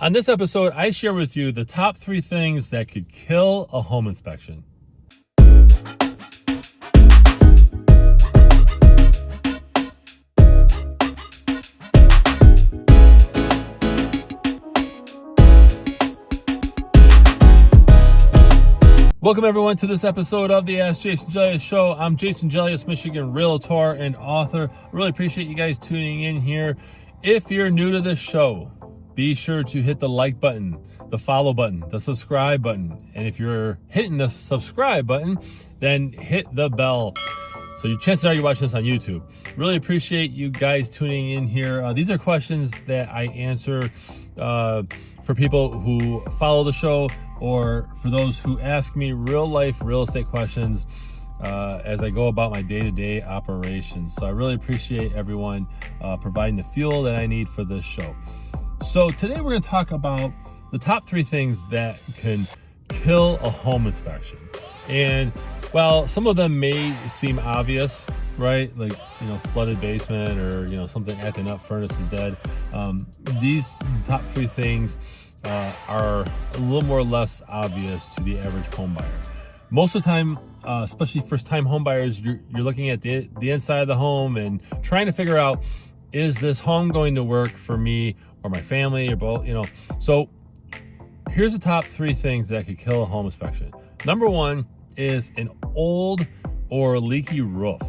On this episode, I share with you the top 3 things that could kill a home inspection. Welcome everyone to this episode of the Ask Jason Gelios show. I'm Jason Gelios, Michigan realtor and author. I really appreciate you guys tuning in here. If you're new to this show, be sure to hit the like button, the follow button, the subscribe button. And if you're hitting the subscribe button, then hit the bell. So your chances are you're watching this on YouTube. Really appreciate you guys tuning in here. These are questions that I answer for people who follow the show or for those who ask me real life real estate questions as I go about my day-to-day operations. So I really appreciate everyone providing the fuel that I need for this show. So today we're going to talk about the top 3 things that can kill a home inspection. And while some of them may seem obvious, right? Like, flooded basement or, something acting up, furnace is dead. These top 3 things are a little more or less obvious to the average home buyer. Most of the time, especially first-time home buyers, you're looking at the inside of the home and trying to figure out, is this home going to work for me or my family or both? So here's the top 3 things that could kill a home inspection. Number 1 is an old or leaky roof.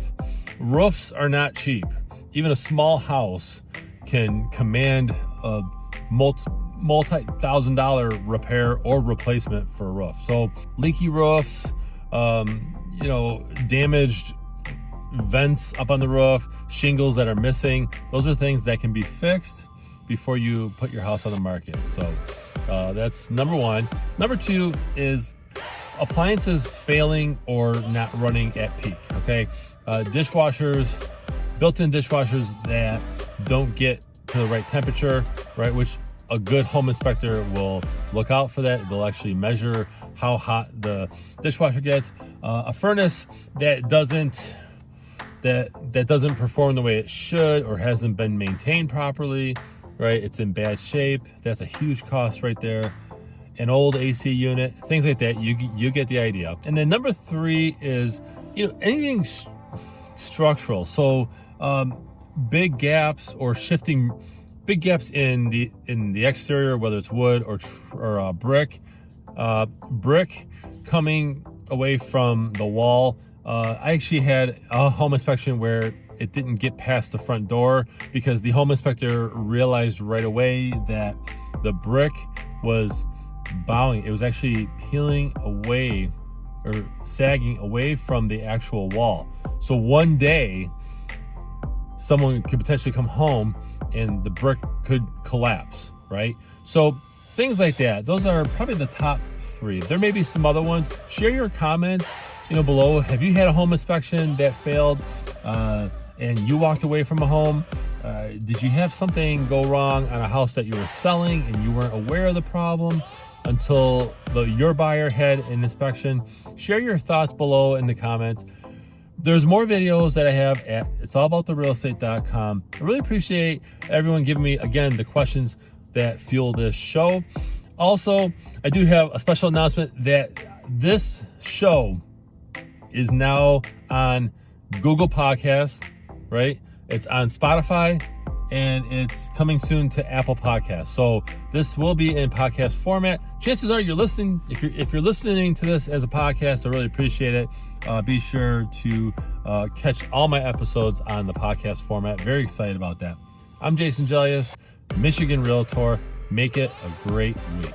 Roofs are not cheap. Even a small house can command a multi-thousand-dollar repair or replacement for a roof. So leaky roofs, damaged vents up on the roof, shingles that are missing, those are things that can be fixed before you put your house on the market. So that's number 1. Number 2 is appliances failing or not running at peak. Okay, dishwashers, built-in dishwashers that don't get to the right temperature, right, which a good home inspector will look out for that. They'll actually measure how hot the dishwasher gets. A furnace that doesn't perform the way it should or hasn't been maintained properly, right? It's in bad shape. That's a huge cost right there. An old AC unit, things like that. You get the idea. And then number 3 is anything structural. So big gaps or shifting. Big gaps in the exterior, whether it's wood or brick. Brick coming away from the wall. I actually had a home inspection where it didn't get past the front door because the home inspector realized right away that the brick was bowing. It was actually peeling away or sagging away from the actual wall. So one day, someone could potentially come home and the brick could collapse, right? So things like that, those are probably the top 3. There may be some other ones. Share your comments, below. Have you had a home inspection that failed and you walked away from a home? Did you have something go wrong on a house that you were selling and you weren't aware of the problem until your buyer had an inspection? Share your thoughts below in the comments. There's more videos that I have at it'sallabouttherealestate.com. I really appreciate everyone giving me, again, the questions that fuel this show. Also, I do have a special announcement that this show is now on Google Podcasts, right? It's on Spotify, and it's coming soon to Apple Podcasts. So this will be in podcast format. Chances are you're listening. If you're listening to this as a podcast, I really appreciate it. Be sure to catch all my episodes on the podcast format. Very excited about that. I'm Jason Gelios, Michigan realtor. Make it a great week.